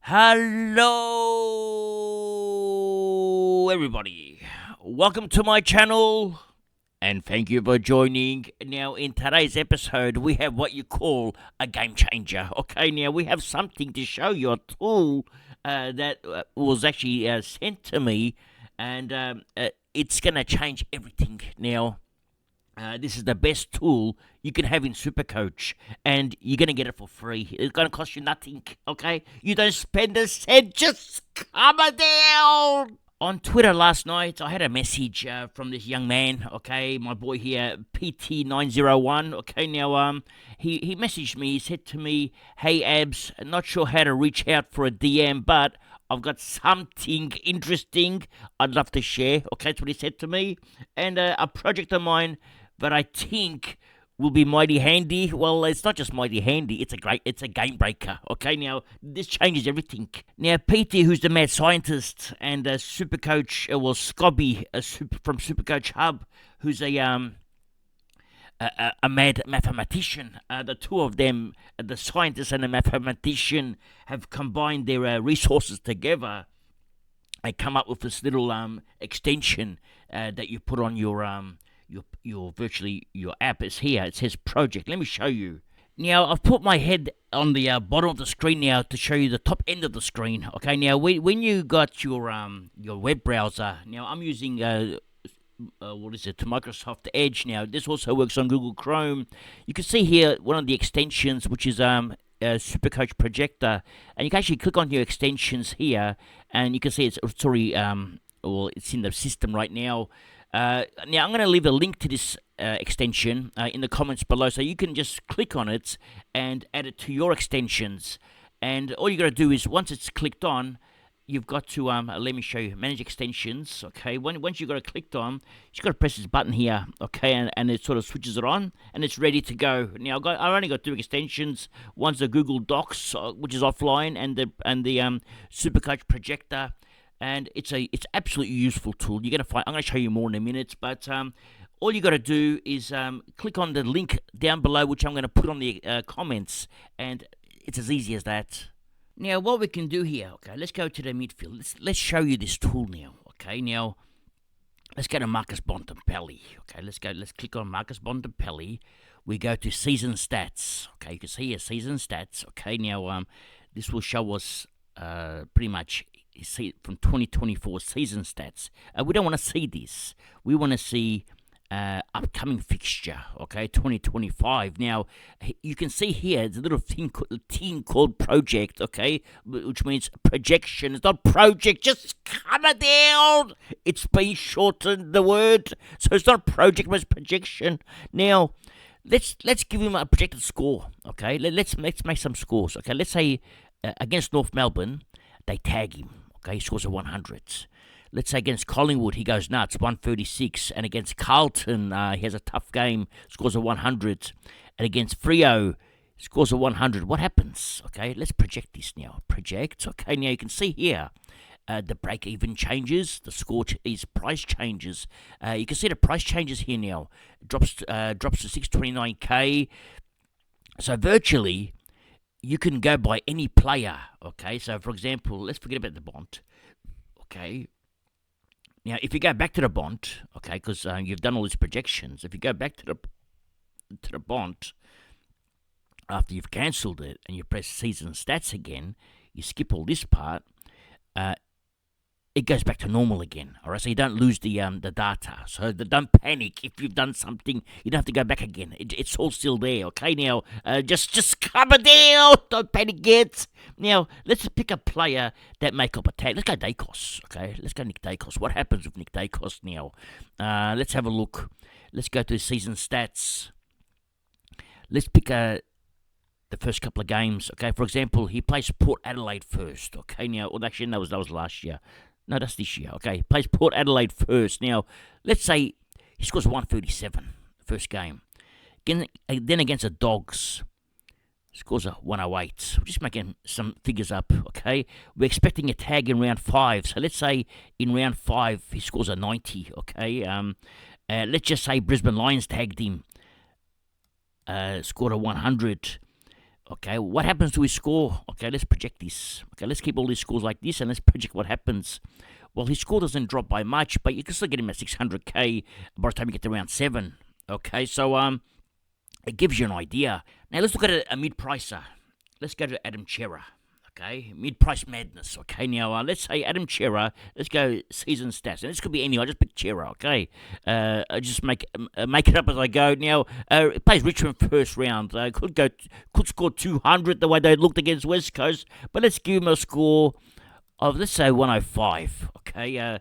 Hello, everybody. Welcome to my channel, and thank you for joining. Now, in today's episode, we have what you call a game changer. Okay, now we have something to show you, a tool that was actually sent to me, and it's going to change everything. Now, this is the best tool you can have in Supercoach, and you're going to get it for free. It's going to cost you nothing, okay? You don't spend a cent, just come on down. On Twitter last night, I had a message from this young man, okay, my boy here, PT901, okay, now, he messaged me, he said to me, hey, Abs, not sure how to reach out for a DM, but I've got something interesting I'd love to share, okay, that's what he said to me, and a project of mine that I think will be mighty handy. Well, it's not just mighty handy; it's a game breaker. Okay, now this changes everything. Now, Peter, who's the mad scientist, and Super Coach, Scobby, from Supercoach Hub, who's a mad mathematician. The two of them, the scientist and the mathematician, have combined their resources together and come up with this little extension that you put on your virtually your app. Is here. It says project. Let me show you. Now I've put my head on the bottom of the screen now to show you the top end of the screen. Okay. Now when you got your web browser. Now I'm using what is it? To Microsoft Edge. Now this also works on Google Chrome. You can see here one of the extensions, which is Supercoach Projector, and you can actually click on your extensions here, and you can see it's already well, it's in the system right now. Now, I'm going to leave a link to this extension in the comments below, so you can just click on it and add it to your extensions. And all you got to do is, once it's clicked on, you've got to, let me show you, manage extensions, okay? Once you've got it clicked on, you just got to press this button here, okay? And it sort of switches it on, and it's ready to go. Now, I only got two extensions. One's the Google Docs, which is offline, and the Supercoach Projector. And it's absolutely useful tool. You're gonna find. I'm gonna show you more in a minute, but all you got to do is click on the link down below, which I'm gonna put on the comments, and it's as easy as that. Now, what we can do here, okay? Let's go to the midfield. Let's show you this tool now, okay? Now, let's go to Marcus Bontempelli. Okay, let's go. Let's click on Marcus Bontempelli. We go to season stats. Okay, you can see here season stats. Okay, now this will show us pretty much. You see from 2024 season stats. We don't want to see this. We want to see upcoming fixture, okay, 2025. Now, you can see here, there's a little thing called project, okay, which means projection. It's not project, just come it down. It's been shortened, the word. So it's not project, but it's projection. Now, let's give him a projected score, okay. Let's make some scores, okay. Let's say against North Melbourne, they tag him. Okay, he scores a 100. Let's say against Collingwood, he goes nuts, 136. And against Carlton, he has a tough game, scores a 100. And against Freo, scores a 100. What happens? Okay, let's project this now. Project. Okay, now you can see here, the break even changes, the score is price changes. You can see the price changes here now. Drops to 629k. So virtually, you can go by any player, okay? So, for example, let's forget about the Bont, okay? Now, if you go back to the Bont, okay, because you've done all these projections, if you go back to the Bont, after you've cancelled it and you press season stats again, you skip all this part, it goes back to normal again. All right, so you don't lose the data. So don't panic if you've done something. You don't have to go back again. It's all still there. Okay, now just calm it down. Don't panic yet. Now let's pick a player that may cop a tag. Let's go Dacos. Okay, let's go Nick Dacos. What happens with Nick Dacos now? Let's have a look. Let's go to season stats. Let's pick the first couple of games. Okay, for example, he plays Port Adelaide first. Okay, now, well, actually, that was last year. No, that's this year. Okay, he plays Port Adelaide first. Now, let's say he scores 137 first game. Then against the Dogs, scores a 108. We're just making some figures up, okay? We're expecting a tag in round 5. So let's say in round 5 he scores a 90, okay? Let's just say Brisbane Lions tagged him, scored a 100. Okay, what happens to his score? Okay, let's project this. Okay, let's keep all these scores like this, and let's project what happens. Well, his score doesn't drop by much, but you can still get him at 600k by the time you get to round 7. Okay, so it gives you an idea. Now let's look at a mid-pricer. Let's go to Adam Chera. Okay, mid-price madness. Okay, now let's say Adam Chera. Let's go season stats, and this could be any. I just pick Chera. Okay, I just make it up as I go. Now it plays Richmond first round. Could score 200 the way they looked against West Coast, but let's give him a score of, let's say, 105. Okay,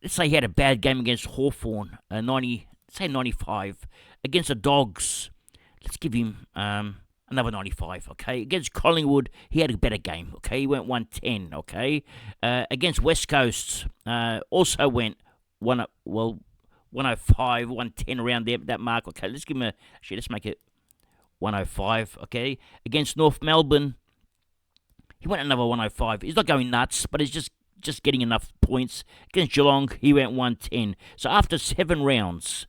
let's say he had a bad game against Hawthorn, 95 against the Dogs. Let's give him another 95, okay? Against Collingwood, he had a better game, okay? He went 110, okay? Against West Coast, also went 105, 110 around there, that mark, okay? Let's make it 105, okay? Against North Melbourne, he went another 105. He's not going nuts, but he's just getting enough points. Against Geelong, he went 110. So after 7 rounds,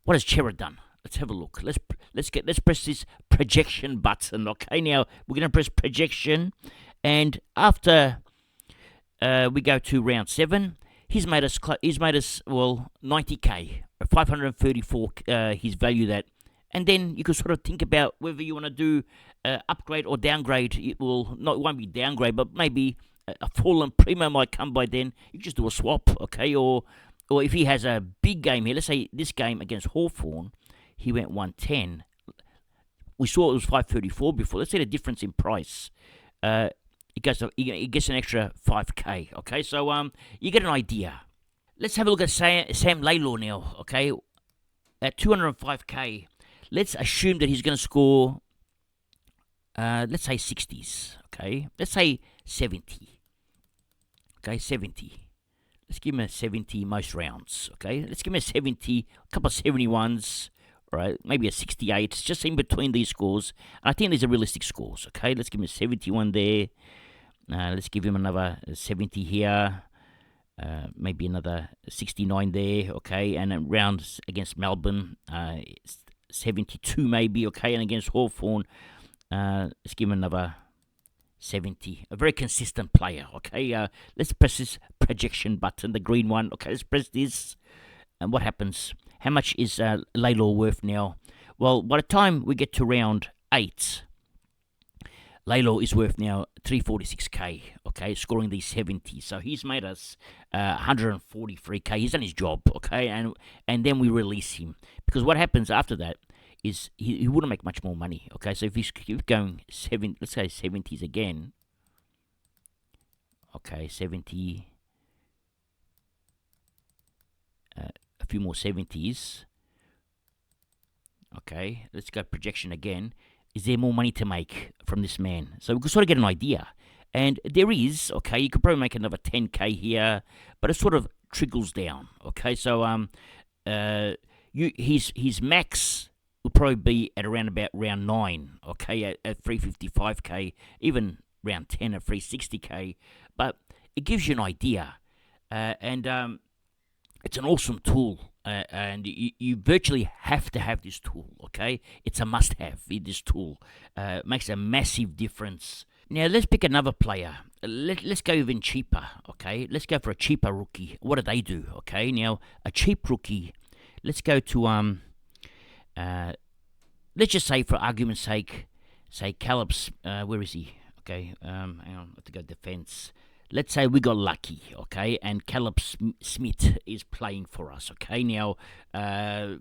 what has Chera done? Let's have a look. Let's press this projection button. Okay, now we're going to press projection, and after we go to round 7, he's made us 90k, 534 his value that, and then you can sort of think about whether you want to do upgrade or downgrade. It won't be downgrade, but maybe a fallen premium might come by then. You can just do a swap, okay, or if he has a big game here, let's say this game against Hawthorn, he went 110. We saw it was 534 before. Let's say the difference in price. It gets an extra 5k. Okay, so you get an idea. Let's have a look at Sam Laylor now. Okay, at 205k, let's assume that he's going to score. Let's say 60s. Okay, let's say 70. Okay, 70. Let's give him a 70 most rounds. Okay, let's give him a 70, a couple of 71s. Right, maybe a 68. It's just in between these scores. I think these are realistic scores. Okay, let's give him a 71 there. Let's give him another 70 here. Maybe another 69 there. Okay, and then rounds against Melbourne, 72 maybe. Okay, and against Hawthorn, let's give him another 70. A very consistent player. Okay, let's press this projection button, the green one. Okay, let's press this, and what happens? How much is Laylor worth now? Well, by the time we get to round 8, Laylor is worth now 346k, okay, scoring these 70. So he's made us 143k. He's done his job, okay, and then we release him. Because what happens after that is he wouldn't make much more money, okay? So if he's going 7, let's say 70s again, okay, 70... a few more 70s. Okay, let's go projection again. Is there more money to make from this man? So we can sort of get an idea. And there is, okay, you could probably make another 10k here, but it sort of trickles down. Okay, so his max will probably be at around about round 9, okay, at 355k, even round 10 at 360k. But it gives you an idea. And it's an awesome tool, and you virtually have to have this tool, okay? It's a must-have, this tool. Makes a massive difference. Now, let's pick another player. Let's go even cheaper, okay? Let's go for a cheaper rookie. What do they do, okay? Now, a cheap rookie, let's go to, let's just say, for argument's sake, say Caleb's, where is he? Okay, hang on, I have to go defense. Let's say we got lucky, okay, and Caleb Smith is playing for us, okay? Now, how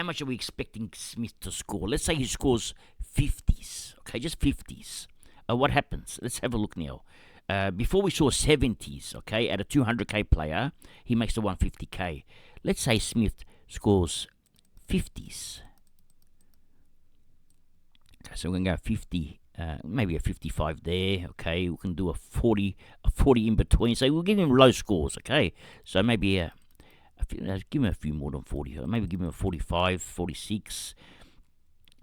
much are we expecting Smith to score? Let's say he scores 50s, okay, just 50s. What happens? Let's have a look now. Before we saw 70s, okay, at a 200k player, he makes the 150k. Let's say Smith scores 50s. Okay, so we're going to go 50. Maybe a 55 there, okay, we can do a 40 in between, so we'll give him low scores, okay, so maybe give him a few more than 40, maybe give him a 45, 46,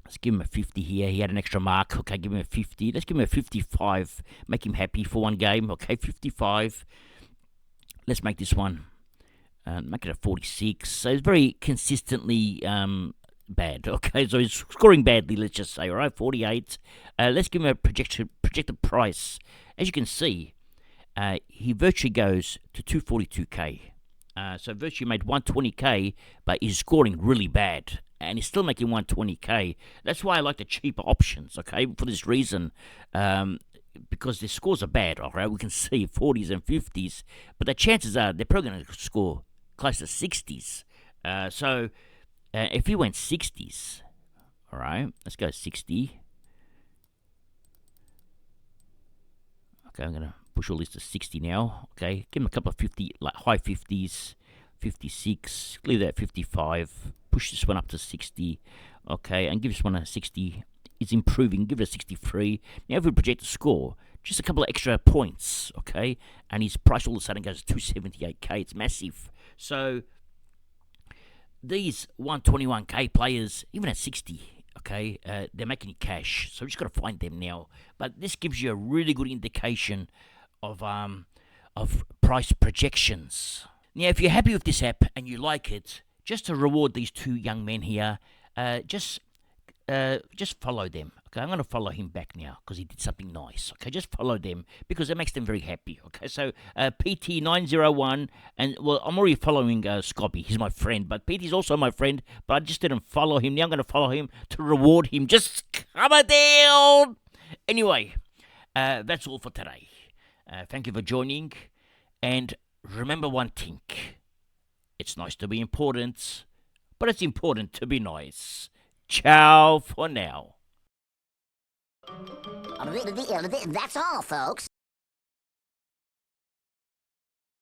let's give him a 50 here, he had an extra mark, okay, give him a 50, let's give him a 55, make him happy for one game, okay, 55, let's make this one, make it a 46, so it's very consistently bad. Okay, so he's scoring badly. Let's just say, all right, 48. Let's give him a projected price. As you can see, he virtually goes to 242k. So virtually made 120k, but he's scoring really bad, and he's still making 120k. That's why I like the cheaper options. Okay, for this reason. Because their scores are bad, all right? We can see 40s and 50s, but the chances are they're probably going to score close to 60s. So if he went 60s, all right, let's go 60. Okay, I'm going to push all this to 60 now. Okay, give him a couple of 50, like high 50s, 56, leave that 55, push this one up to 60, okay, and give this one a 60. Is improving, give it a 63. Now, if we project the score, just a couple of extra points, okay, and his price all of a sudden goes to 278k. It's massive. So, these 121k players, even at 60, okay, they're making cash. So, we just got to find them now. But this gives you a really good indication of price projections. Now, if you're happy with this app and you like it, just to reward these two young men here, just follow them. Okay, I'm going to follow him back now because he did something nice. Okay, just follow them because it makes them very happy. Okay, so PT901, and well, I'm already following Scobby. He's my friend, but PT's also my friend, but I just didn't follow him. Now I'm going to follow him to reward him. Just come on down. Anyway, that's all for today. Thank you for joining, and remember one thing. It's nice to be important, but it's important to be nice. Ciao for now. That's all, folks.